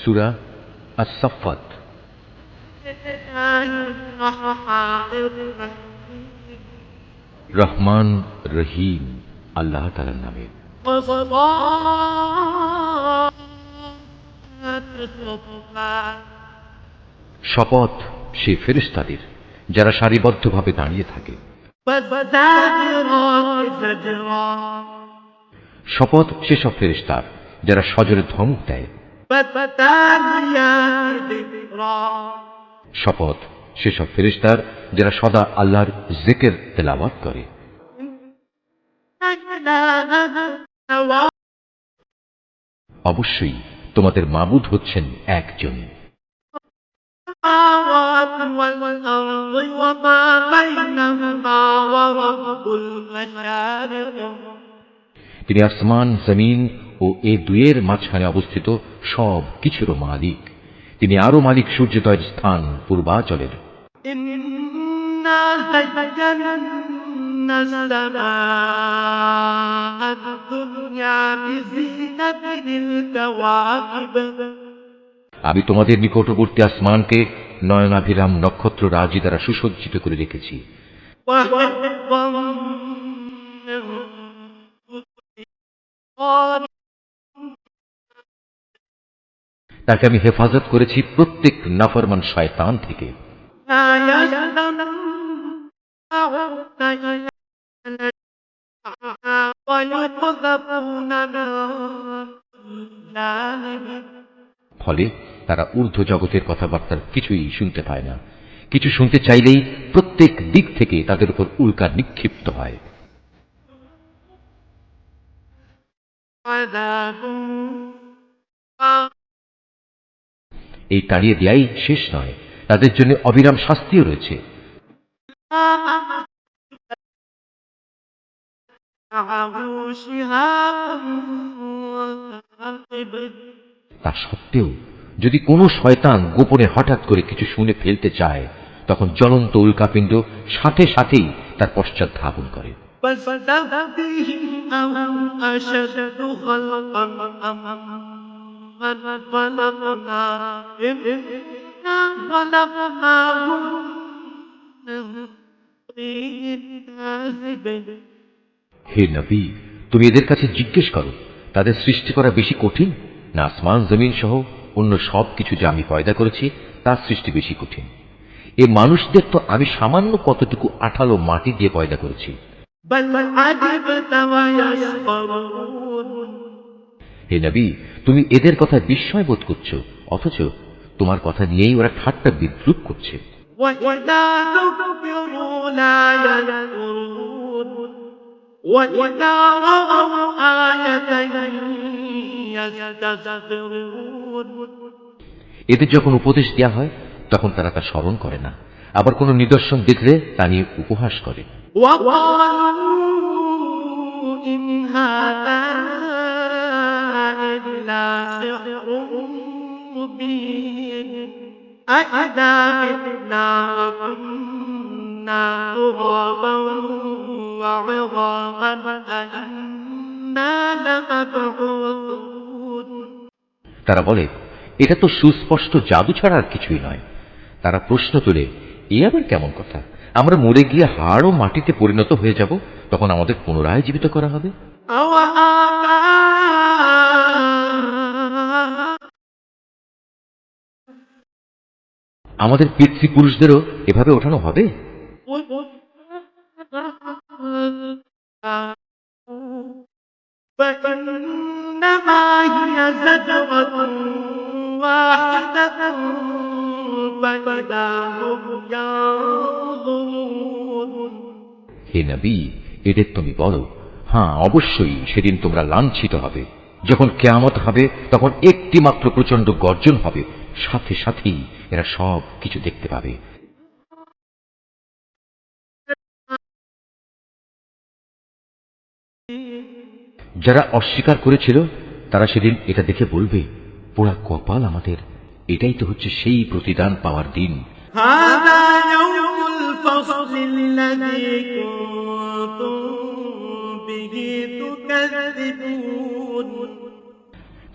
সূরা আস-সাফফাত। রহমান রহিম আল্লাহ তাআলার নামে। শপথ সে ফেরেশতাদের যারা সারিবদ্ধভাবে দাঁড়িয়ে থাকে। শপথ সেসব ফেরেশতার যারা সজোরে ধমক দেয়। শপথ সেসব ফেরেশতার যারা সদা আল্লাহর জিকির তেলাওয়াত করে। অবশ্যই তোমাদের মাবুদ হচ্ছেন একজন। তিনি আসমান জমিন ও এ দুয়ের মাঝখানে অবস্থিত সব কিছুরও মালিক। তিনি আরো মালিক সূর্যোদয়ের স্থান পূর্বাচলের। আমি তোমাদের নিকটবর্তী আসমানকে নয়নাভিরাম নক্ষত্র রাজি দ্বারা সুসজ্জিত করে রেখেছি। তাকে আমি হেফাজত করেছি প্রত্যেক নাফরমান শয়তান থেকে। ফলে তারা ঊর্ধ্ব জগতের কথাবার্তার কিছুই শুনতে পায় না। কিছু শুনতে চাইলেই প্রত্যেক দিক থেকে তাদের উপর উল্কা নিক্ষিপ্ত হয়। এই তাড়িয়ে দেয়াই শেষ নয়, তাদের জন্য অবিরাম শাস্তিও রয়েছে। তা সত্ত্বেও যদি কোনো শয়তান গোপনে হঠাৎ করে কিছু শুনে ফেলতে চায়, তখন জ্বলন্ত উল্কাপিণ্ড সাথে সাথেই তার পশ্চাৎ ধাবন করে। হে নবী, তুমি এদের কাছে জিজ্ঞেস করো, তাদের সৃষ্টি করা বেশি কঠিন না আসমান জমিন সহ অন্য সব কিছু যা আমি পয়দা করেছি তার সৃষ্টি বেশি কঠিন? এ মানুষদের তো আমি সামান্য কতটুকু আঠালো মাটি দিয়ে পয়দা করেছি। হে নবী, তুমি এদের কথায় বিস্ময় বোধ করছো, অথচ তোমার কথা নিয়েই ওরা ঠাট্টা বিদ্রূপ করছে। এদের যখন উপদেশ দেওয়া হয় তখন তারা তা স্মরণ করে না, আবার কোনো নিদর্শন দেখলে তা নিয়ে উপহাস করে। তারা বলে, এটা তো সুস্পষ্ট জাদু ছাড়া আর কিছুই নয়। তারা প্রশ্ন তোলে, এ আবার কেমন কথা? আমরা মরে গিয়ে হাড় ও মাটিতে পরিণত হয়ে যাব, তখন আমাদের পুনরায় জীবিত করা হবে। আমাদের পিতৃপুরুষদেরও এভাবে ওঠানো হবে? হে নবী, এদের তুমি বলো, হ্যাঁ অবশ্যই সেদিন তোমরা লাঞ্ছিত হবে। যখন কিয়ামত হবে তখন একটি মাত্র প্রচন্ড গর্জন হবে, সাথে সাথেই এরা সব কিছু দেখতে পাবে। যারা অস্বীকার করেছিল তারা সেদিন এটা দেখে বলবে, পোড়া কপাল আমাদের, এটাই তো হচ্ছে সেই প্রতিদান পাওয়ার দিন।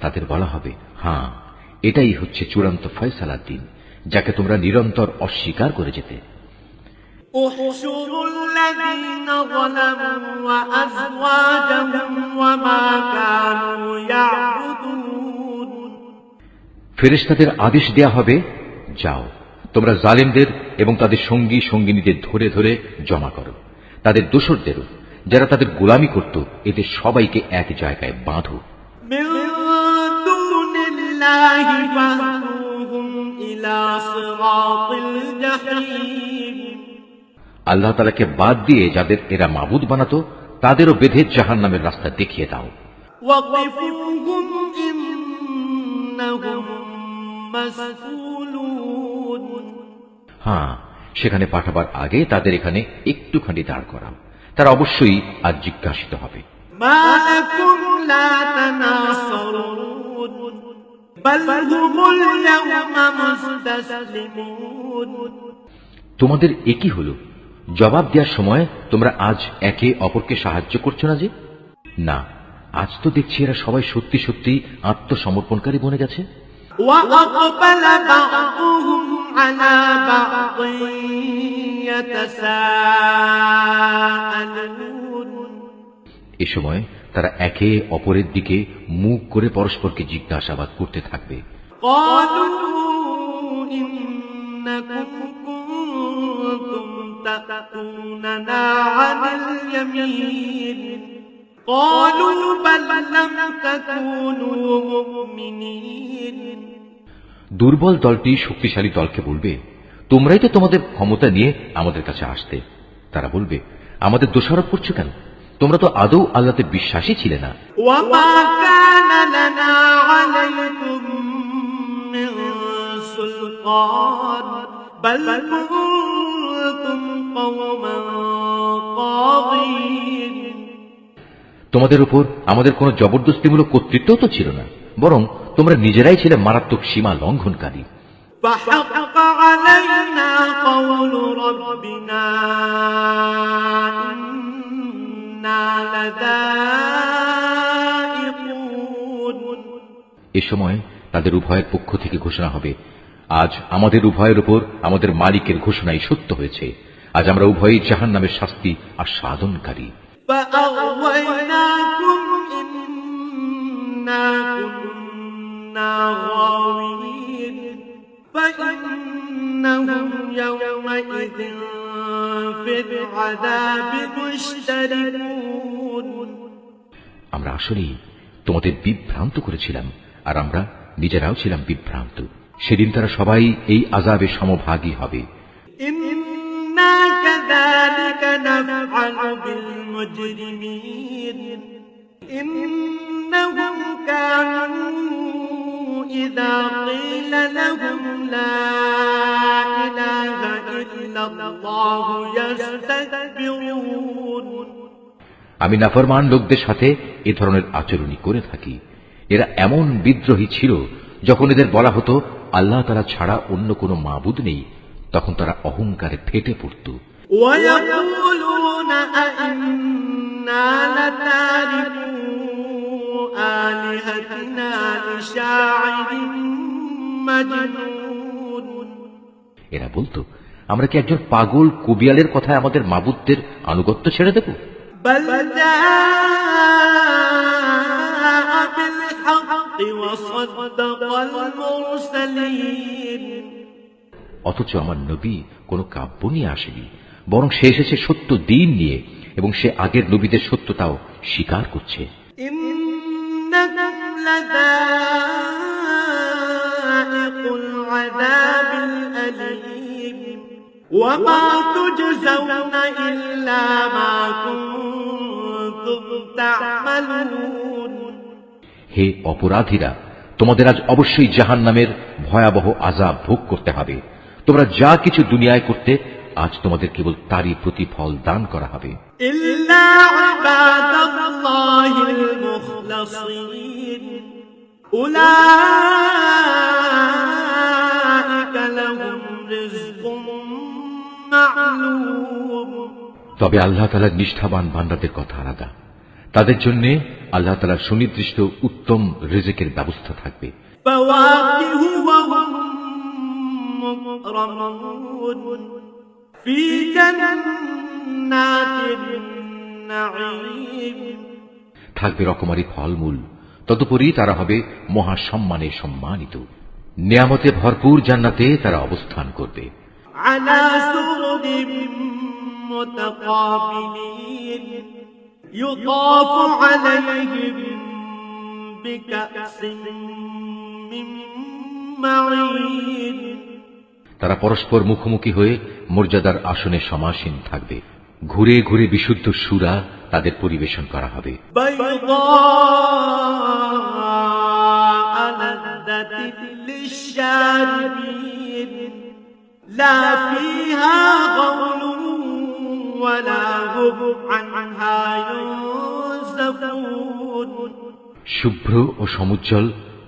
তাদের বলা হবে, হ্যাঁ এটাই হচ্ছে চূড়ান্ত ফয়সালার দিন, যাকে তোমরা নিরন্তর অস্বীকার করে যেতে। احشروا الذين ظلموا وأزواجهم وما كانوا يعبدون ফেরেশতাদের আদেশ দেয়া হবে, যাও তোমরা জালিমদের এবং তাদের সঙ্গী সঙ্গিনীদের ধরে ধরে জমা করো, তাদের দোসরদেরও, যারা তাদের গোলামি করত, এদের সবাইকে এক জায়গায় বাঁধো। من دون الله فاهدوهم إلى صراط الجحيم আল্লাহ তাআলাকে বাদ দিয়ে যাদের এরা মাবুদ বানাতো, তাদেরও বেঁধে জাহান্নামের রাস্তা দেখিয়ে দাও। وقفوهم إنهم مسؤولون হ্যাঁ, সেখানে পাঠাবার আগে তাদের এখানে একটুখানি দাঁড় করাও, তারা অবশ্যই আজ জিজ্ঞাসিত হবে। ما لكم لا تناصرون بل هم اليوم مستسلمون তোমাদের একই হলো, জবাব দেওয়ার সময় তোমরা আজ একে অপরকে সাহায্য করছো না যে? না, আজ তো দেখছি এরা সবাই সত্যি সত্যি আত্মসমর্পণকারী বনে গেছে। وأقبل بعضهم على بعض يتساءلون এ সময় তারা একে অপরের দিকে মুখ করে পরস্পরকে জিজ্ঞাসাবাদ করতে থাকবে। قالوا إنكم كنتم تأتوننا عن اليمين قالوا بل لم تكونوا مؤمنين দুর্বল দলটি শক্তিশালী দলকে বলবে, তোমরাই তো তোমাদের ক্ষমতা নিয়ে আমাদের কাছে আসতে। তারা বলবে, আমাদের দোষারোপ করছো কেন? তোমরা তো আদৌ আল্লাহতে বিশ্বাসী ছিলে না। وما كان لنا عليكم من سلطان بل كنتم قوما طاغين তোমাদের উপর আমাদের কোনো জবরদস্তিমূলক কর্তৃত্ব তো ছিল না, বরং তোমরা নিজেরাই ছিলে মারাত্মক সীমা লঙ্ঘনকারী। فحق علينا قول ربنا إنا لذائقون এ সময় তাদের উভয়ের পক্ষ থেকে ঘোষণা হবে, আজ আমাদের উভয়ের উপর আমাদের মালিকের ঘোষণাই সত্য হয়েছে, আজ আমরা উভয়ই জাহান্নামের শাস্তি আস্বাদনকারী। فأغويناكم إنا كنا غاوين فإنهم يومئذ في العذاب مشتركون আমরা আসলেই তোমাদের বিভ্রান্ত করেছিলাম, আর আমরা নিজেরাও ছিলাম বিভ্রান্ত। সেদিন তারা সবাই এই আযাবে সমভাগী হবে। إنا كذلك نفعل بالمجرمين إنهم كانوا إذا قيل لهم لا إله إلا الله يستكبرون আমি নাফরমান লোকদের সাথে এ ধরনের আচরণই করে থাকি। এরা এমন বিদ্রোহী ছিল, যখন এদের বলা হতো আল্লাহ তাআলা ছাড়া অন্য কোনো মাবুদ নেই, তখন তারা অহংকারে ফেটে পড়ত। ويقولون أئنا لتاركو آلهتنا لشاعر مجنون এরা বলতো, আমরা কি একজন পাগল কবিয়ালের কথায় আমাদের মাবুদদের আনুগত্য ছেড়ে দেব? بل جاء بالحق وصدق المرسلين অথচ আমার নবী কোনো কাব্য নিয়ে আসেনি, বরং সে এসেছে সত্য দিন নিয়ে, এবং সে আগের নবীদের সত্যতাও স্বীকার করছে। إنكم لذائق العذاب الأليم وما تجزون إلا ما كنتم تعملون হে অপরাধীরা, তোমাদের আজ অবশ্যই জাহান্নামের ভয়াবহ আযাব ভোগ করতে হবে। তোমরা যা কিছু দুনিয়ায় করতে, আজ তোমাদের কেবল তারই প্রতিফল দান করা হবে। إلا عباد الله المخلصين أولئك لهم رزق معلوم তবে আল্লাহ তাআলার নিষ্ঠাবান বান্দাদের কথা আলাদা। তাদের জন্য আল্লাহ তাআলার সুনির্দিষ্ট উত্তম রিজিকের ব্যবস্থা থাকবে। فواكه وهم مكرمون في جنات النعيم থাকবে রকমারি ফলমূল, তদুপরি তারা হবে মহা সম্মানে সম্মানিত। নিয়ামতে ভরপুর জান্নাতে তারা অবস্থান করবে। على سرر متقابلين يطاف عليهم بكأس من معين তারা পরস্পর মুখোমুখি হয়ে মর্যাদার আসনে সমাসীন থাকবে। ঘুরে ঘুরে বিশুদ্ধ সুরা তাদের পরিবেশন করা হবে। بيضاء لذة للشاربين لا فيها غول ولا هم عنها ينزفون শুভ্র ও সমুজ্জ্বল,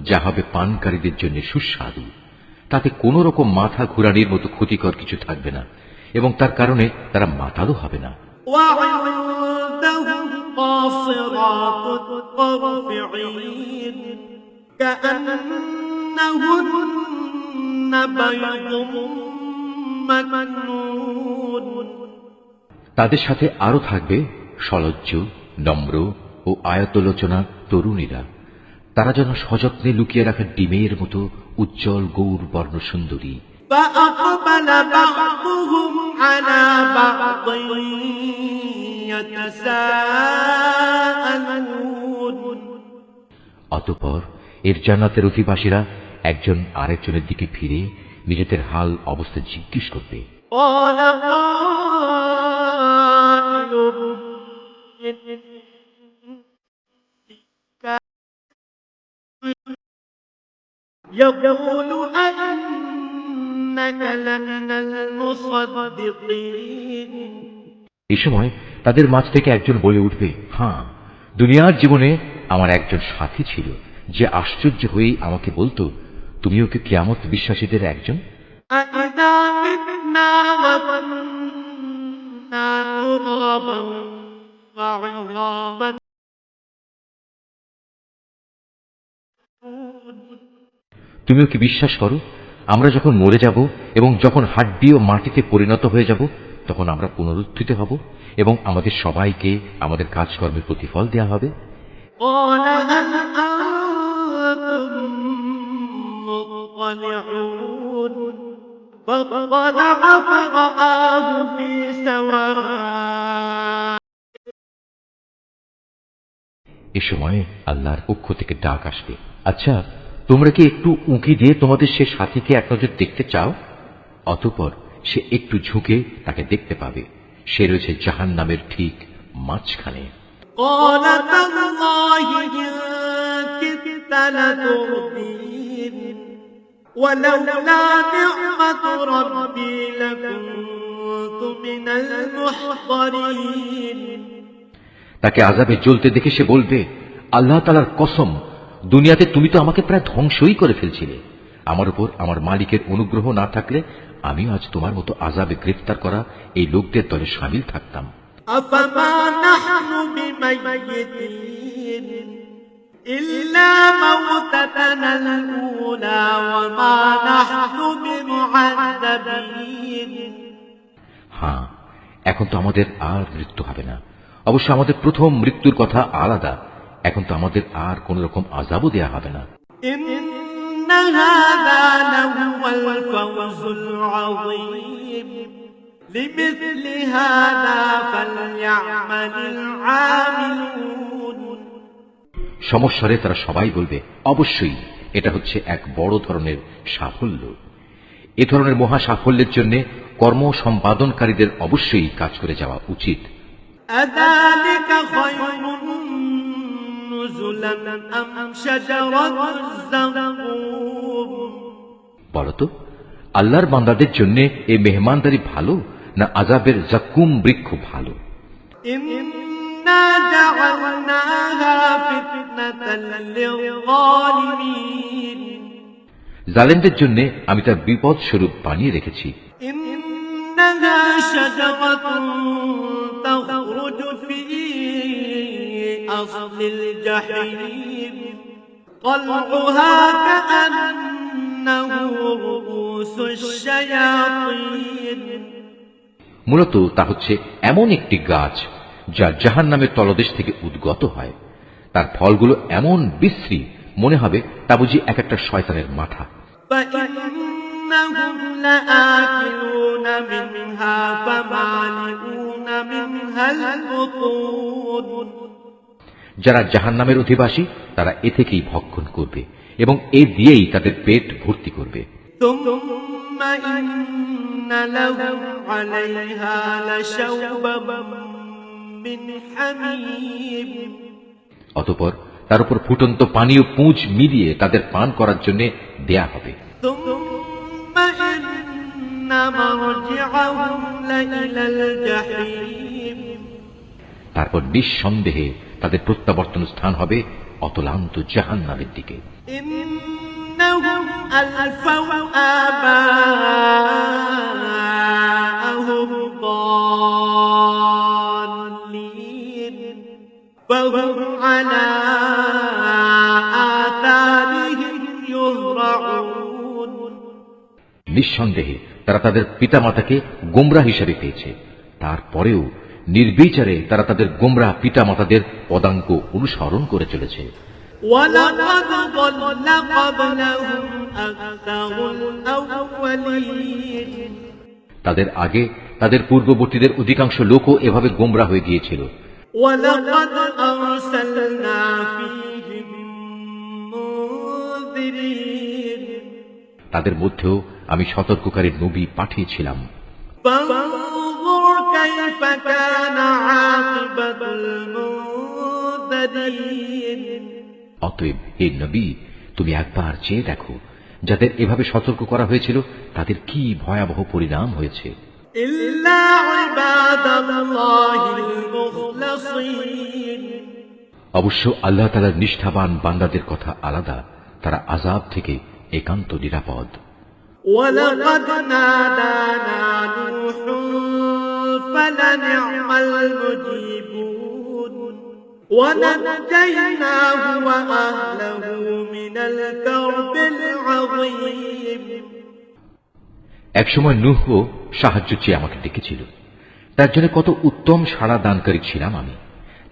যা হবে পানকারীদের জন্য সুস্বাদু। তাতে কোন রকম মাথা ঘুরানির মতো ক্ষতিকর কিছু থাকবে না, এবং তার কারণে তারা মাতালও হবে না। وعندهم قاصرات الطرف عين كأنهن بيض مكنون তাদের সাথে আরো থাকবে সলজ্জ, নম্র ও আয়তলোচনা তরুণীরা। তারা যেন সযত্নে লুকিয়ে রাখা ডিমের মতো উজ্জ্বল গৌর বর্ণ সুন্দরী। فأقبل بعضهم على بعض يتساءلون অতঃপর এর জান্নাতের অধিবাসীরা একজন আরেকজনের দিকে ফিরে নিজেদের হাল অবস্থা জিজ্ঞেস করবে। قال قائل يقول أئنك لمن المصدقين এই সময় তাদের মাঝ থেকে একজন বলে উঠবে, হ্যাঁ, দুনিয়ার জীবনে আমার একজন সাথী ছিল, যে আশ্চর্য হয়েই আমাকে বলতো, তুমিও কি কিয়ামত বিশ্বাসীদের একজন? أإذا متنا وكنا ترابا وعظاما তুমিও কি বিশ্বাস করো, আমরা যখন মরে যাব এবং যখন হাড্ডি ও মাটিতে পরিণত হয়ে যাব, তখন আমরা পুনরুত্থিত হব এবং আমাদের সবাইকে আমাদের কাজকর্মের প্রতিফল দেয়া হবে? قال هل أنتم مطلعون فاطلع فرآه في سواء এ সময় আল্লাহর পক্ষ থেকে ডাক আসবে, আচ্ছা, তোমরা কি একটু উঁকি দিয়ে তোমাদের সে সাথীকে এক নজর দেখতে চাও? অতঃপর সে একটু ঝুঁকে তাকে দেখতে পাবে। সে রয়েছে জাহান্নামের ঠিক মাঝখানে। قال تالله إن كدت لتردين ولولا نعمة ربي لكنت من المحضرين তাকে আযাবে জ্বলতে দেখে সে বলবে, আল্লাহ তাআলার কসম, দুনিয়াতে তুমি তো আমাকে প্রায় ধ্বংসই করে ফেলছিলে। আমার উপর আমার মালিকের অনুগ্রহ না থাকলে আমিও আজ তোমার মতো আযাবে গ্রেফতার করা এই লোকদের দলে শামিল থাকতাম। أفما نحن بميتين إلا موتتنا الأولى وما نحن بمعذبين হ্যাঁ, এখন তো আমাদের আর মৃত্যু হবে না। অবশ্য আমাদের প্রথম মৃত্যুর কথা আলাদা। এখন তো আমাদের আর কোন রকম আযাবও দেয়া হবে না। إن هذا لهو الفوز العظيم لمثل هذا فليعمل العاملون সমস্যারে তারা সবাই বলবে, অবশ্যই এটা হচ্ছে এক বড় ধরনের সাফল্য। এ ধরনের মহা সাফল্যের জন্য কর্ম সম্পাদনকারীদের অবশ্যই কাজ করে যাওয়া উচিত। أذلك خير نزلا أم شجرة الزقوم বলতো, আল্লাহর বান্দাদের জন্য এই মেহমানদারি ভালো, না আযাবের জাক্কুম বৃক্ষ ভালো? إنا جعلناها فتنة للظالمين জালেমদের জন্য আমি তার বিপদ স্বরূপ বানিয়ে রেখেছি। إنها شجرة تخرج في أصل الجحيم طلعها كأنه رؤوس الشياطين মূলত তা হচ্ছে এমন একটি গাছ যা জাহান্নামের তলদেশ থেকে উদ্গত হয়। তার ফলগুলো এমন বিশ্রী, মনে হবে তা বুঝি এক একটা শয়তানের মাথা। فإنهم لآكلون منها فمالئون منها البطون যারা জাহান্নামের অধিবাসী তারা এ থেকেই ভক্ষণ করবে এবং এ দিয়েই তাদের পেট ভর্তি করবে। ثم إن لهم عليها لشوبا من حميم অতঃপর তার উপর ফুটন্ত পানি ও পুঁজ মিলিয়ে তাদের পান করার জন্য দেয়া হবে। ثم إن مرجعهم لإلى الجحيم তারপর নিঃসন্দেহে তাদের প্রত্যাবর্তন স্থান হবে অতলান্ত জাহান্নামের দিকে। إنهم ألفوا آباءهم ضالين فهم على آثارهم يهرعون নিঃসন্দেহে তারা তাদের পিতামাতাকে গোমরা হিসেবে পেয়েছে, তারপরেও নির্বিচারে তারা তাদের গোমরা পিতামাতাদের পদাঙ্ক অনুসরণ করে চলেছে। ولقد ضل قبلهم أكثر الأولين তাদের আগে তাদের পূর্ববর্তীদের অধিকাংশ লোকও এভাবে গোমরা হয়ে গিয়েছিল। ولقد أرسلنا فيهم منذرين তাদের মধ্যেও আমি সতর্ককারী নবী পাঠিয়েছিলাম। فانظر كيف كان عاقبة المنذرين অতএব হে নবী, তুমি একবার চেয়ে দেখো যাদের এভাবে সতর্ক করা হয়েছিল তাদের কি ভয়াবহ পরিণাম হয়েছে। إلا عباد الله المخلصين অবশ্য আল্লাহ তাআলার নিষ্ঠাবান বান্দাদের কথা আলাদা, তারা আযাব থেকে একান্ত নিরাপদ। ولقد نادانا نوح فلنعم المجيبون ونجيناه وأهله من الكرب العظيم একসময় নূহও সাহায্য চেয়ে আমাকে ডেকেছিল, তার জন্য কত উত্তম সাড়া দানকারী ছিলাম আমি।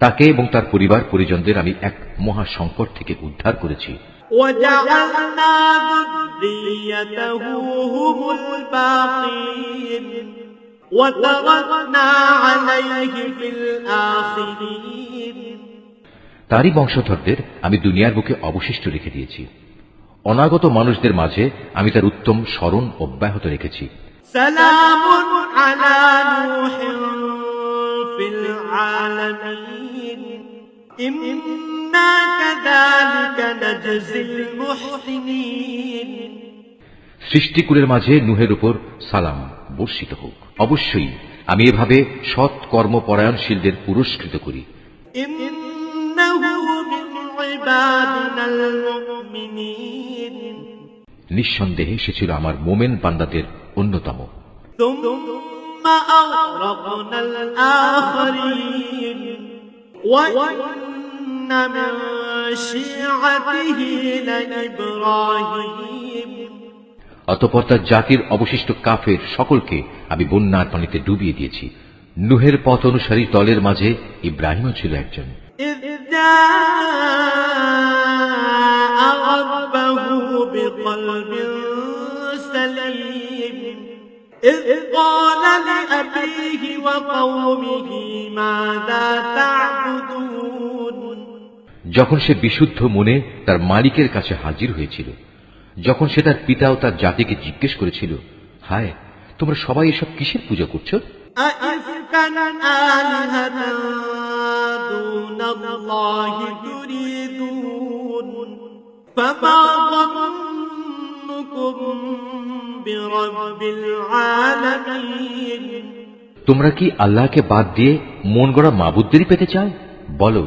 তাকে এবং তার পরিবার পরিজনদের আমি এক মহা সংকট থেকে উদ্ধার করেছি। وجعلنا ذريته هم الباقين وتركنا عليه في الآخرين তারই বংশধরদের আমি দুনিয়ার বুকে অবশিষ্ট রেখে দিয়েছি। অনাগত মানুষদের মাঝে আমি তার উত্তম স্মরণ অব্যাহত রেখেছি। سلام على نوح في العالمين إنا كذلك نجزي المحسنين সৃষ্টিকুলের মাঝে নূহের উপর সালাম বর্ষিত হোক। অবশ্যই আমি এভাবে সৎ কর্মপরায়ণশীলদের পুরস্কৃত করি। إنه من عبادنا المؤمنين নিঃসন্দেহে সে ছিল আমার মোমেন বান্দাদের অন্যতম। ثم أغرقنا الآخرين وإن من شيعته لإبراهيم অতঃপর তার জাতির অবশিষ্ট কাফের সকলকে আমি বন্যার পানিতে ডুবিয়ে দিয়েছি। নূহের পথ অনুসারী দলের মাঝে ইব্রাহিমও ছিল একজন। إذ جاء ربه بقلب سليم إذ قال لأبيه وقومه ماذا تعبدون যখন সে বিশুদ্ধ মনে তার মালিকের কাছে হাজির হয়েছিল, যখন সে তার পিতা ও তার জাতিকে জিজ্ঞেস করেছিল, হায়, তোমরা সবাই এসব কিসের পূজা করছো? أئفكا آلهة دون الله تريدون فما ظنكم برب العالمين তোমরা কি আল্লাহকে বাদ দিয়ে মন গড়া মাবুদদেরই পেতে চাও? বলো,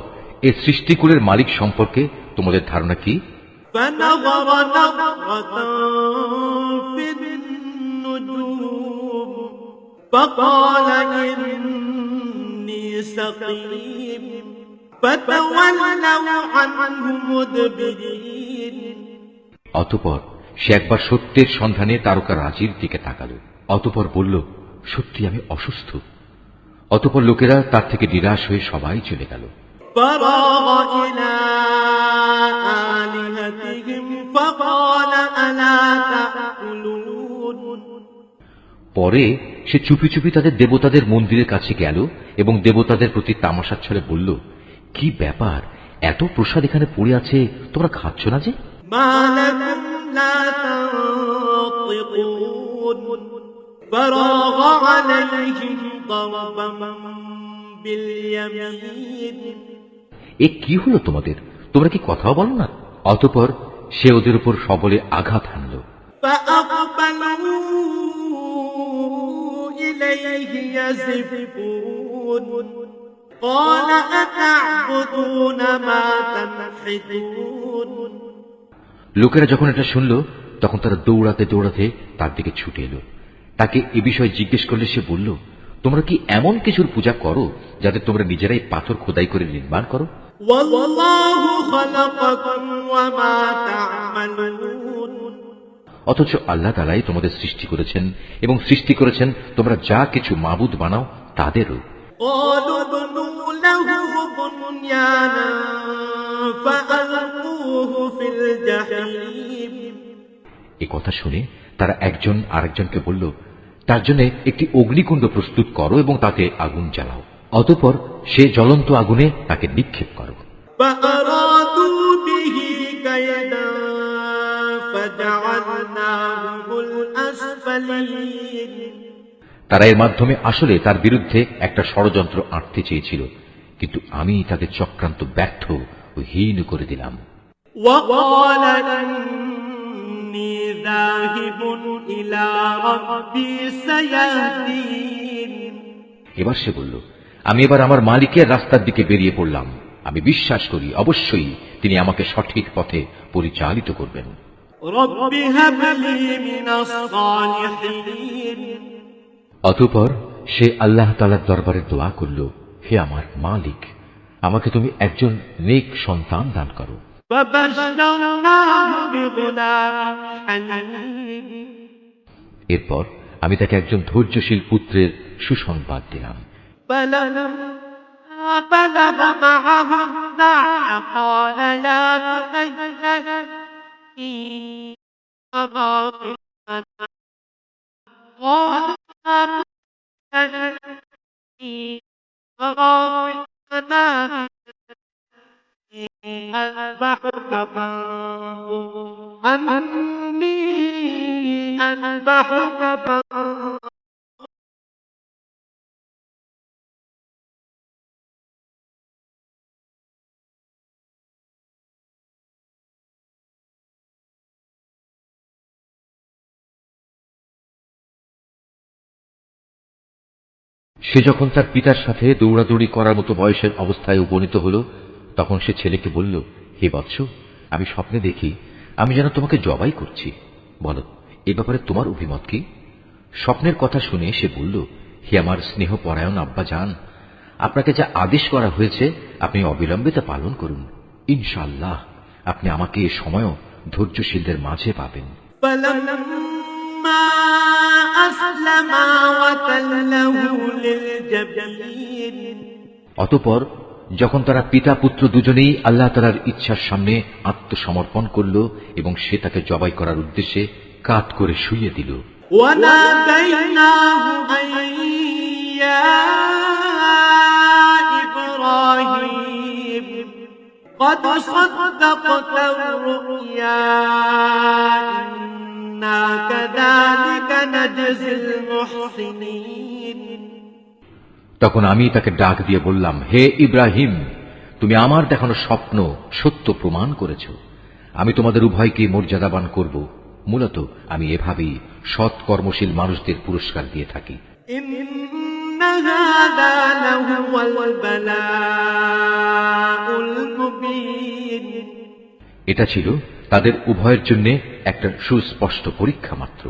এ সৃষ্টিকুলের মালিক সম্পর্কে তোমাদের ধারণা কি? فنظر نظرة في النجوم فقال إني سقيم فتولوا عنه مدبرين অতঃপর সে একবার সত্যের সন্ধানে তারকা রাজির দিকে তাকাল। অতঃপর বলল, সত্যি আমি অসুস্থ। অতঃপর লোকেরা তার থেকে নিরাশ হয়ে সবাই চলে গেল। فراغ إلى آلهتهم فقال ألا تأكلون পরে সে চুপি চুপি তাদের দেবতাদের মন্দিরের কাছে গেল এবং দেবতাদের প্রতি তামাশার ছলে বলল, কি ব্যাপার, এত প্রসাদ এখানে পড়ে আছে, তোমরা খাচ্ছ না যে? ما لكم لا تنطقون فراغ عليهم ضربا باليمين এ কি হলো তোমাদের, তোমরা কি কথাও বলো না? অতঃপর সে ওদের উপর সবলে আঘাত হানল। فأقبلوا إليه يزفون قال أتعبدون ما تنحتون লোকেরা যখন এটা শুনল তখন তারা দৌড়াতে দৌড়াতে তার দিকে ছুটে এলো। তাকে এ বিষয়ে জিজ্ঞেস করলে সে বলল, তোমরা কি এমন কিছুর পূজা করো যাতে তোমরা নিজেরাই পাথর খোদাই করে নির্মাণ করো? والله خلقكم وما تعملون অথচ আল্লাহ তাআলাই তোমাদের সৃষ্টি করেছেন এবং সৃষ্টি করেছেন তোমরা যা কিছু মাবুদ বানাও তাদেরও। قالوا ابنوا له بنيانا فألقوه في الجحيم এ কথা শুনে তারা একজন আরেকজনকে বলল, তার জন্য একটি অগ্নিকুণ্ড প্রস্তুত করো এবং তাতে আগুন জ্বালাও। অতঃপর সে জ্বলন্ত আগুনে তাকে নিক্ষেপ করো। فأرادوا به كيدا فجعلناهم الأسفلين তারা এর মাধ্যমে আসলে তার বিরুদ্ধে একটা ষড়যন্ত্র আঁটতে চেয়েছিল, কিন্তু আমি তাদের চক্রান্ত ব্যর্থ ও হীন করে দিলাম। وقال إني ذاهب إلى ربي سيهدين এবার সে বলল, আমি এবার আমার মালিকের রাস্তার দিকে বেরিয়ে পড়লাম। আমি বিশ্বাস করি অবশ্যই তিনি আমাকে সঠিক পথে পরিচালিত করবেন। رب هب لي من الصالحين অতঃপর সে আল্লাহ তাআলার দরবারে দোয়া করল, হে আমার মালিক, আমাকে তুমি একজন নেক সন্তান দান করো। فبشرناه بغلام حليم এরপর আমি তাকে একজন ধৈর্যশীল পুত্রের সুসংবাদ দিলাম। فلما بلغ معه السعي قال لا تحزن সে যখন তার পিতার সাথে দৌড়াদৌড়ি করার মতো বয়সের অবস্থায় উপনীত হল, তখন সে ছেলেকে বলল, হে বৎস, আমি স্বপ্নে দেখি আমি যেন তোমাকে জবাই করছি। বলো, এ ব্যাপারে তোমার অভিমত কি? স্বপ্নের কথা শুনে সে বলল, হে আমার স্নেহপরায়ণ আব্বা জান, আপনাকে যা আদেশ করা হয়েছে আপনি অবিলম্বে তা পালন করুন। ইনশাআল্লাহ আপনি আমাকে এ সময়ও ধৈর্যশীলদের মাঝে পাবেন। فلما أسلما وتله للجبين অতঃপর যখন তারা পিতা পুত্র দুজনেই আল্লাহ তাআলার ইচ্ছার সামনে আত্মসমর্পণ করল এবং সে তাকে জবাই করার উদ্দেশ্যে কাত করে শুইয়ে দিল। وناديناه أن يا إبراهيم قد صدقت الرؤيا إنا كذلك نجزي المحسنين তখন আমি তাকে ডাক দিয়ে বললাম, হে ইব্রাহিম, তুমি আমার দেখানো স্বপ্ন সত্য প্রমাণ করেছ। আমি তোমাদের উভয়কে মর্যাদাবান করব। মূলত আমি এভাবেই সৎ কর্মশীল মানুষদের পুরস্কার দিয়ে থাকি। إن هذا لهو البلاء المبين এটা ছিল তাদের উভয়ের জন্য একটা সুস্পষ্ট পরীক্ষা মাত্র।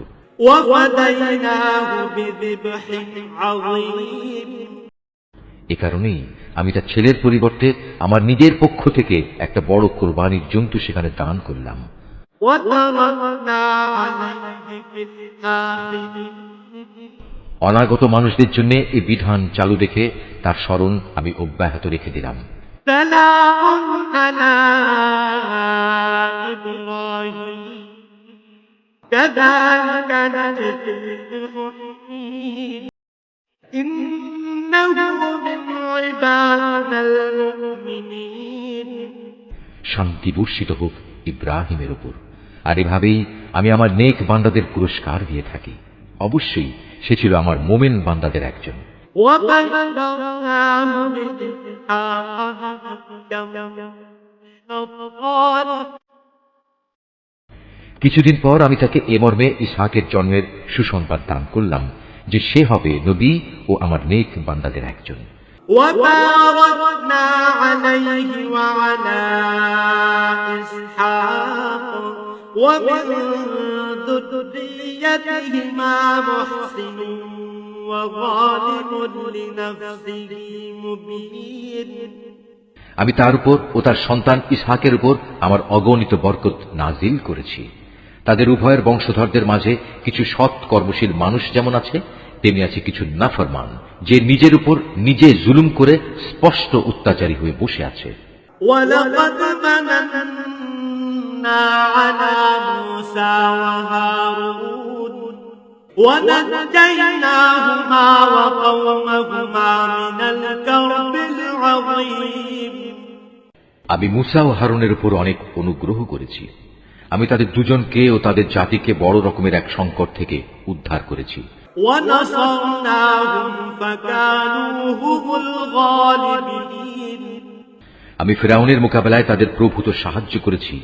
وفديناه بذبح عظيم এ কারণেই আমি তার ছেলের পরিবর্তে আমার নিজের পক্ষ থেকে একটা বড় কোরবানির জন্তু সেখানে দান করলাম। وتركنا عليه في الآخرين অনাগত মানুষদের জন্য এই বিধান চালু রেখে তার স্মরণ আমি অব্যাহত রেখে দিলাম। سلام على إبراهيم كذلك نجزي المحسنين إنه من عبادنا المؤمنين শান্তি বর্ষিত হোক ইব্রাহিমের উপর। আর এভাবেই আমি আমার নেক বান্দাদের পুরস্কার দিয়ে থাকি। অবশ্যই সে ছিল আমার মোমেন বান্দাদের একজন। وبشرناه بإسحاق কিছুদিন পর আমি তাকে এ মর্মে ইসহাকের জন্মের সুসংবাদ দান করলাম যে সে হবে নবী ও আমার নেক বান্দাদের একজন। وباركنا عليه وعلى إسحاق ومن ذريتهما محسن وظالم لنفسه مبين আমি তার উপর ও তার সন্তান ইসহাকের উপর আমার অগণিত বরকত নাজিল করেছি। তাদের উভয়ের বংশধরদের মাঝে কিছু সৎ কর্মশীল মানুষ যেমন আছে, তেমনি আছে কিছু নাফরমান, যে নিজের উপর নিজে জুলুম করে স্পষ্ট অত্যাচারী হয়ে বসে আছে। ولقد مننا على موسى وهارون ونجيناهما وقومهما من الكرب العظيم আমি মুসা ও হারুনের উপর অনেক অনুগ্রহ করেছি। আমি তাদের দুজনকে ও তাদের জাতিকে বড় রকমের এক সংকট থেকে উদ্ধার করেছি। ونصرناهم فكانوا هم الغالبين আমি ফিরআউনের মোকাবেলায় তাদের প্রভূত সাহায্য করেছি,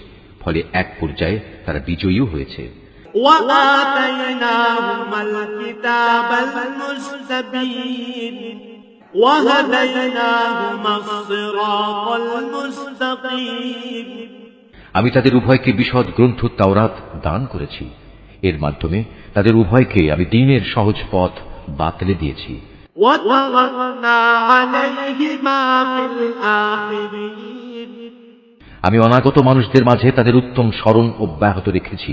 ফলে এক পর্যায়ে তারা বিজয়ীও হয়েছে। وآتيناهما الكتاب المستبين وهديناهما الصراط المستقيم আমি তাদের উভয়কে বিশদ গ্রন্থ তাওরাত দান করেছি। এর মাধ্যমে তাদের উভয়কে আমি দ্বীনের সহজ পথ বাতলে দিয়েছি। وتركنا عليهما في الآخرين আমি অনাগত মানুষদের মাঝে তাদের উত্তম স্মরণ অব্যাহত রেখেছি।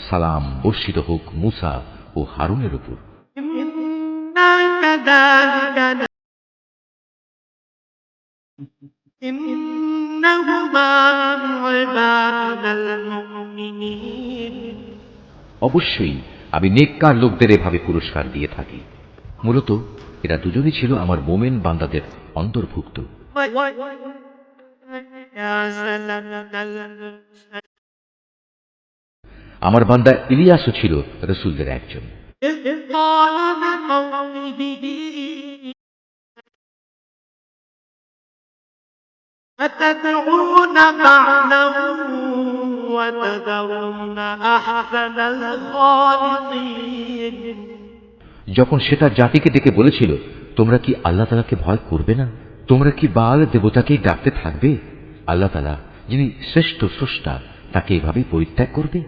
সালাম বর্ষিত হোক মুসা ও হারুনের উপর। إنهما من عبادنا المؤمنين অবশ্যই আমি নেককার লোকদের এভাবে পুরস্কার দিয়ে থাকি। মূলত এরা দুজনই ছিল আমার মোমেন বান্দাদের অন্তর্ভুক্ত। আমার বান্দা ইলিয়াসও ছিল রাসূলদের একজন। أتدعون بعلا وتذرون أحسن الخالقين যখন সে তার জাতিকে ডেকে বলেছিল, তোমরা কি আল্লাহ তাআলাকে ভয় করবে না? তোমরা কি বাল দেবতাকেই ডাকতে থাকবে? আল্লাহ তাআলা যিনি শ্রেষ্ঠ স্রষ্টা, তাকে এভাবেই পরিত্যাগ করবে?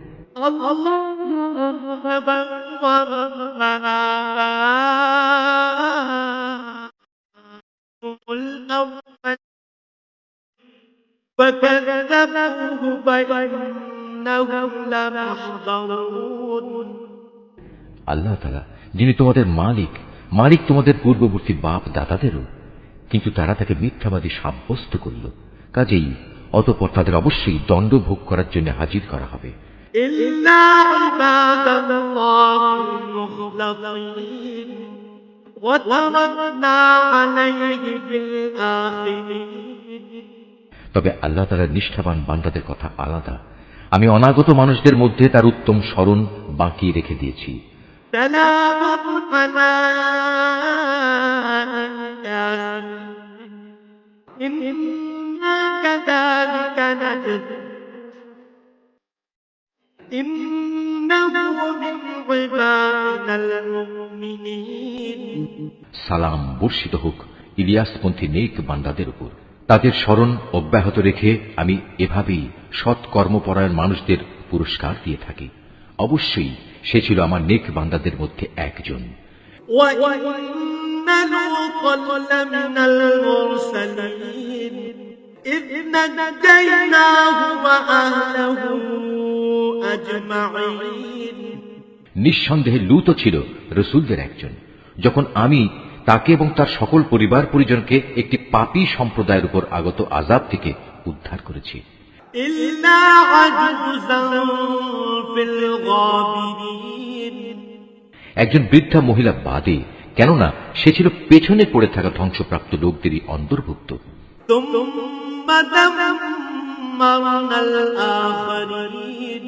فكذبوه فإنهم لمحضرون আল্লাহ তাআলা যিনি তোমাদের মালিক তোমাদের পূর্ববর্তী বাপ দাদাদেরও, কিন্তু তারা তাকে মিথ্যাবাদী সাব্যস্ত করল। কাজেই অতঃপর তাদের অবশ্যই দণ্ড ভোগ করার জন্য হাজির করা হবে। إلا عباد الله المخلصين وتركنا عليه في الآخرين তবে আল্লাহ তাআলার নিষ্ঠাবান বান্দাদের কথা আলাদা। আমি অনাগত মানুষদের মধ্যে তার উত্তম স্মরণ বাকি রেখে দিয়েছি। سلام على إنا كذلك نجزي إنه من عبادنا المؤمنين সালাম বর্ষিত হোক ইলিয়াসপন্থী নেক বান্দাদের উপর। তাদের স্মরণ অব্যাহত রেখে আমি এভাবেই সৎ কর্মপরায়ণ মানুষদের পুরস্কার দিয়ে থাকি। অবশ্যই সে ছিল আমার নেক বান্দাদের মধ্যে একজন। وإنه لوطا لمن المرسلين إذ نجيناه وأهله أجمعين নিঃসন্দেহে লূত ছিল রসুলদের একজন, যখন আমি তাকে এবং তার সকল পরিবার পরিজনকে একটি পাপী সম্প্রদায়ের উপর আগত আযাব থেকে উদ্ধার করেছি। إلا عجوزا في الغابرين একজন বৃদ্ধা মহিলা বাদে, কেননা সে ছিল পেছনে পড়ে থাকা ধ্বংসপ্রাপ্ত লোকদেরই অন্তর্ভুক্ত। ثم دمرنا الآخرين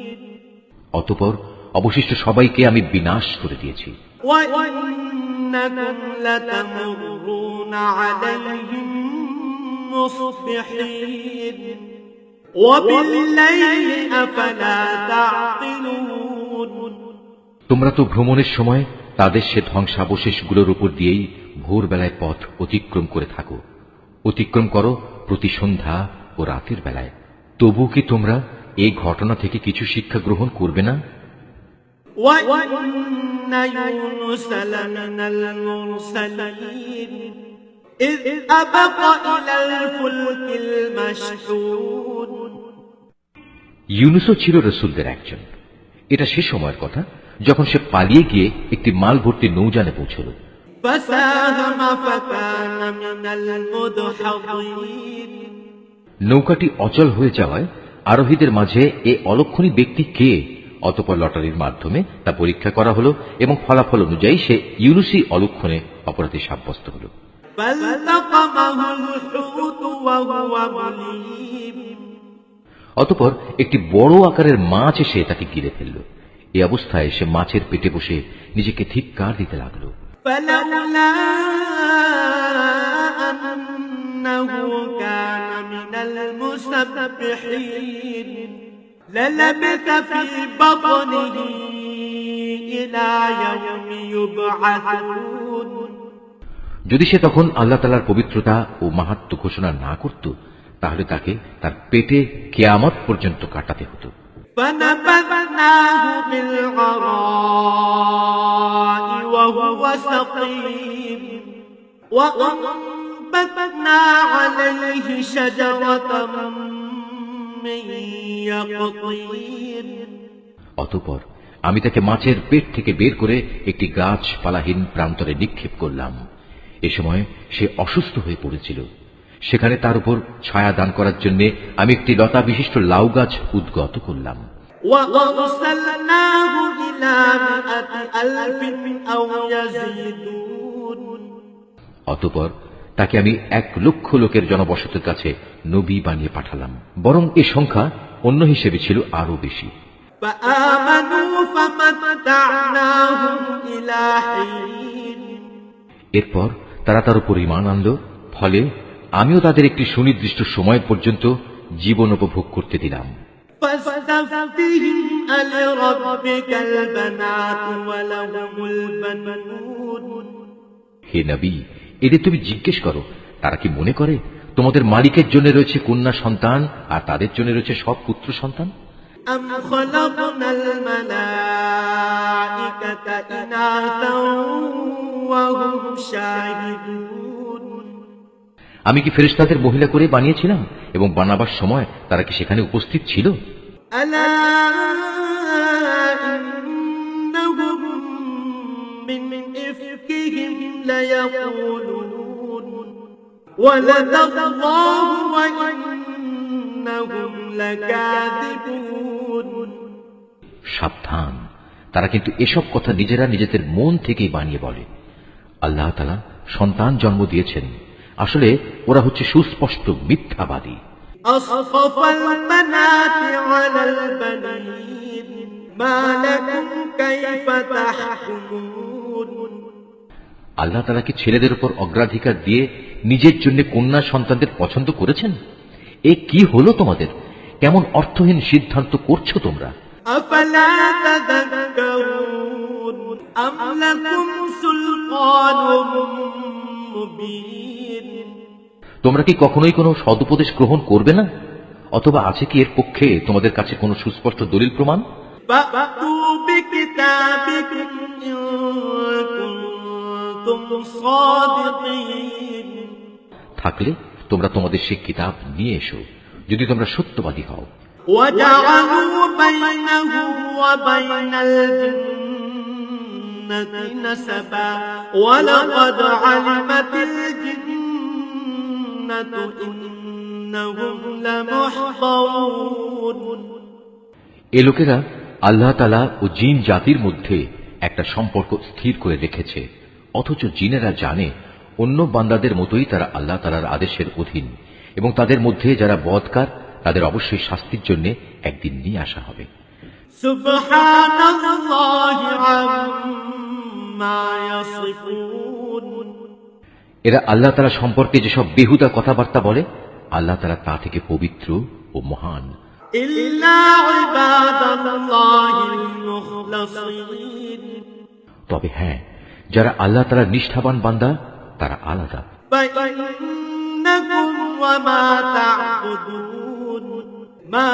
অতঃপর অবশিষ্ট সবাইকে আমি বিনাশ করে দিয়েছি। وإنكم لتمرون عليهم مصبحين وبالليل أفلا تعقلون তোমরা তো ভ্রমণের সময় তাদের সে ধ্বংসাবশেষগুলোর উপর দিয়েই ভোরবেলায় পথ অতিক্রম করে থাকো। অতিক্রম করো প্রতি সন্ধ্যা ও রাতের বেলায়। তবু কি তোমরা এই ঘটনা থেকে কিছু শিক্ষা গ্রহণ করবে না? وإن يونس لمن المرسلين إذ أبق إلى الفلك المشحون ইউনুসও ছিল রসুলদের একজন। এটা সে সময়ের কথা যখন সে পালিয়ে গিয়ে একটি মাল ভর্তি নৌযানে পৌঁছল। فساهم فكان من المدحضين নৌকাটি অচল হয়ে যাওয়ায় আরোহীদের মাঝে এ অলক্ষণী ব্যক্তি কে? অতঃপর লটারির মাধ্যমে তা পরীক্ষা করা হলো এবং ফলাফল অনুযায়ী সে ইউনুসই অলক্ষণে অপরাধী সাব্যস্ত হল। فالتقمه الحوت وهو مليم অতঃপর একটি বড় আকারের মাছ এসে তাকে গিলে ফেলল। এই অবস্থায় সে মাছের পেটে বসে নিজেকে ধিক্কার দিতে লাগলো। فلولا أنه كان من المسبحين للبث في بطنه إلى يوم يبعثون যদি সে তখন আল্লাহ তাআলার পবিত্রতা ও মাহাত্ম্য ঘোষণা না করত, তাহলে তাকে তার পেটে কিয়ামত পর্যন্ত কাটাতে হতো। فنبذناه بالعراء وهو سقيم وأنبتنا عليه شجرة من يقطين অতঃপর আমি তাকে মাছের পেট থেকে বের করে একটি গাছপালাহীন প্রান্তরে নিক্ষেপ করলাম। এ সময় সে অসুস্থ হয়ে পড়েছিল। সেখানে তার উপর ছায়া দান করার জন্য আমি একটি লতা বিশিষ্ট লাউ গাছ উদ্গত করলাম। وأرسلناه إلى 100,000 أو يزيدون অতঃপর তাকে আমি 1,00,000 লোকের জনবসতির কাছে নবী বানিয়ে পাঠালাম, বরং এ সংখ্যা অন্য হিসেবে ছিল আরো বেশি। فآمنوا فمتعناهم إلى حين এরপর তারা তার উপর ঈমান আনল, ফলে আমিও তাদের একটি সুনির্দিষ্ট সময় পর্যন্ত জীবন উপভোগ করতে দিলাম। فاستفتهم ألربك البنات ولهم البنون হে নবী, এদের তুমি জিজ্ঞেস করো, তারা কি মনে করে তোমাদের মালিকের জন্য রয়েছে কন্যা সন্তান আর তাদের জন্য রয়েছে সব পুত্র সন্তান? أم خلقنا الملائكة إناثا وهم شاهدون আমি কি ফেরেশতাদের মহিলা করে বানিয়েছিলাম এবং বানাবার সময় তারা কি সেখানে উপস্থিত ছিল? ألا إنهم من إفكهم ليقولون ولد الله وإنهم لكاذبون সাবধান, তারা কিন্তু এসব কথা নিজেরা নিজেদের মন থেকেই বানিয়ে বলে। আল্লাহ তাআলা সন্তান জন্ম দিয়েছেন, আসলে ওরা হচ্ছে সুস্পষ্ট মিথ্যাবাদী। أصطفى البنات على البنين ما لكم كيف تحكمون আল্লাহ তাআলা কি ছেলেদের উপর অগ্রাধিকার দিয়ে নিজের জন্য কন্যা সন্তানদের পছন্দ করেছেন? এ কি হলো তোমাদের? কেমন অর্থহীন সিদ্ধান্ত করছো তোমরা? أفلا تذكرون أم لكم سلطان مبين তোমরা কি কখনোই কোনো সদুপদেশ গ্রহণ করবে না? অথবা আছে কি এর পক্ষে তোমাদের কাছে কোনো সুস্পষ্ট দলিল প্রমাণ? فأتوا بكتابكم إن كنتم صادقين থাকলে তোমরা তোমাদের সে কিতাব নিয়ে এসো যদি তোমরা সত্যবাদী হও। وجعلوا بينه وبين الجنة نسبا ولقد علمت الجنة إنهم لمحضرون এ লোকেরা আল্লাহ তাআলা ও জিন জাতির মধ্যে একটা সম্পর্ক স্থির করে রেখেছে, অথচ জিনেরা জানে অন্য বান্দাদের মতোই তারা আল্লাহ তাআলার আদেশের অধীন এবং তাদের মধ্যে যারা বদকার তাদের অবশ্যই শাস্তির জন্য একদিন নিয়ে আসা হবে। সুবহানাল্লাহি আম্মা ইয়াসিফুন এরা আল্লাহ তাআলা সম্পর্কে যেসব বেহুদা কথাবার্তা বলে আল্লাহ তাআলা তা থেকে পবিত্র ও মহান। ইল্লা ইবাদাল্লাহিল মুখলাসিন তবে হ্যাঁ, যারা আল্লাহ তাআলার নিষ্ঠাবান বান্দা তারা আলাদা। ফাইন্নাকুম ওয়া মা তা'বুদুন মা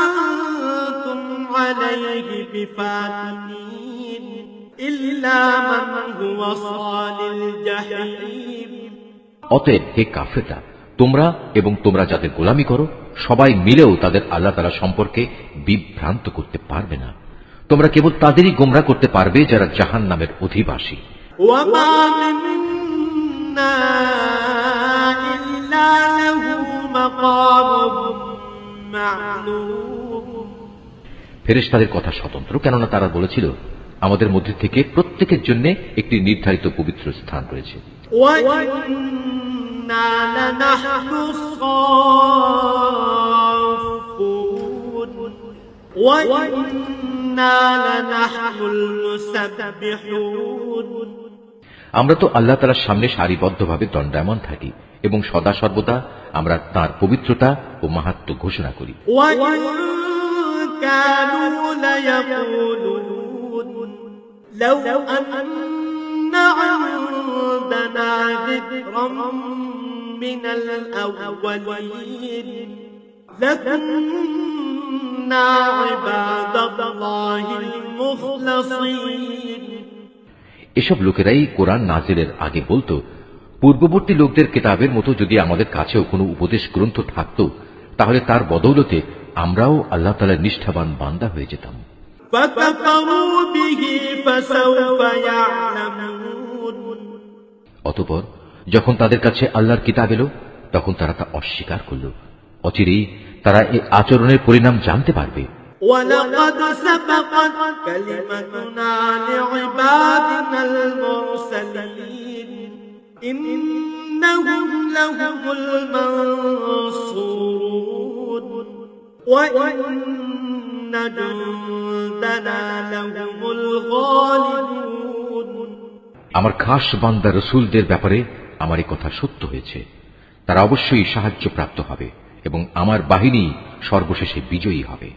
আনতুম আলাইহি বিফাতিনিন ইল্লা মান হুয়া সালিল জাহিম অতএব হে কাফেররা, তোমরা এবং তোমরা যাদের গোলামি করো সবাই মিলেও তাদের আল্লাহ তাআলা সম্পর্কে বিভ্রান্ত করতে পারবে না। তোমরা কেবল তাদেরই গোমরা করতে পারবে যারা জাহান্নামের অধিবাসী। ওয়ামা মিন্না ইল্লা লাহু মাকামুন মা'লুম ফেরেশতাদের কথা স্বতন্ত্র, কেননা তারা বলেছিল আমাদের মধ্যে থেকে প্রত্যেকের জন্য একটি নির্ধারিত পবিত্র স্থান রয়েছে। ওয়া ইন্না লানাহনু সাফফুন ওয়া ইন্না লানাহনুল মুসাব্বিহুন আমরা তো আল্লাহ তাআলার সামনে সারিবদ্ধভাবে দণ্ডায়মান থাকি এবং সদা সর্বদা আমরা তাঁর পবিত্রতা ও মাহাত্ম্য ঘোষণা করি। ওয়া ইন কানু লায়াকুলুন লাউ আন্না ইনদানা যিকরাম মিনাল আউওয়ালিন লাকুন্না ইবাদাল্লাহিল মুখলাসিন এসব লোকেরাই কোরআন নাজিলের আগে বলতো, পূর্ববর্তী লোকদের কিতাবের মতো যদি আমাদের কাছেও কোনো উপদেশ গ্রন্থ থাকত তাহলে তার বদৌলতে আমরাও আল্লাহ তাআলার নিষ্ঠাবান বান্দা হয়ে যেতাম। অতঃপর যখন তাদের কাছে আল্লাহর কিতাব এলো তখন তারা তা অস্বীকার করল। অচিরেই তারা এই আচরণের পরিণাম জানতে পারবে। وَلَقَدْ سَبَقَتْ كَلِمَتُنَا لِعِبَادِنَا الْمُرْسَلِينَ إِنَّهُمْ لَهُمُ الْمَنصُورُونَ وَإِنَّ جُندَنَا لَهُمُ الْغَالِبُونَ আমার খাস বান্দা রাসূলদের ব্যাপারে আমার এই কথা সত্য হয়েছে, তারা অবশ্যই সাহায্য প্রাপ্ত হবে এবং আমার বাহিনী সর্বশেষে বিজয়ী হবে।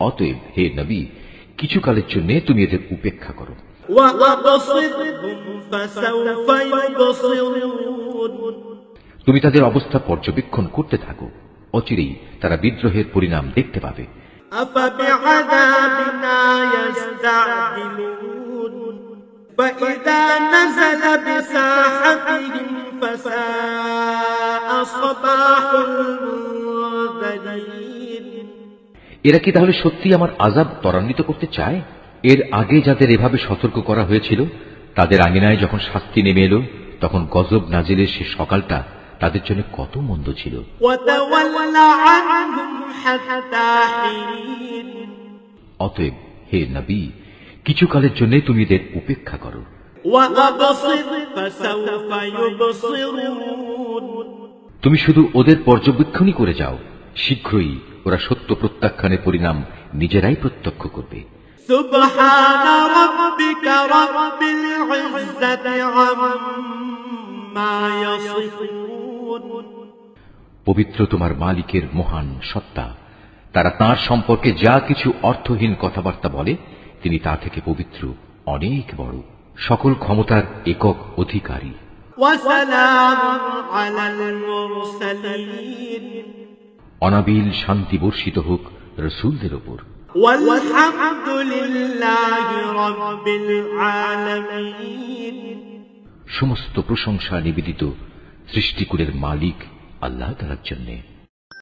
অতএব হে নবী, কিছু কালের জন্য তুমি এদের উপেক্ষা করো। তুমি তাদের অবস্থা পর্যবেক্ষণ করতে থাকো, অচিরেই তারা বিদ্রোহের পরিণাম দেখতে পাবে। فإذا نزل بساحتهم فساء صباح المنذرين এরা কি তাহলে সত্যি আমার আযাব ত্বরান্বিত করতে চায়? এর আগে যাদের এভাবে সতর্ক করা হয়েছিল তাদের আঙিনায় যখন শাস্তি নেমে এলো তখন গজব নাজিলের সে সকালটা তাদের জন্য কত মন্দ ছিল। অতএব হে নবী, কিছু কালের জন্য তুমি এদের উপেক্ষা করো। তুমি শুধু ওদের পর্যবেক্ষণই করে যাও, শীঘ্রই ওরা সত্য প্রত্যাখ্যানের পরিণাম নিজেরাই প্রত্যক্ষ করবে। সুবহানা রাব্বিকা রাব্বিল ইজ্জাতি আম্মা ইয়াসিফুন পবিত্র তোমার মালিকের মহান সত্তা, তারা তাঁর সম্পর্কে যা কিছু অর্থহীন কথাবার্তা বলে তিনি তা থেকে পবিত্র, অনেক বড়, সকল ক্ষমতার একক অধিকারী। অনাবিল শান্তি বর্ষিত হোক রাসূলদের উপর। والحمد لله رب العالمين। সমস্ত প্রশংসা নিবেদিত সৃষ্টিকুলের মালিক আল্লাহ তাআলার জন্যে।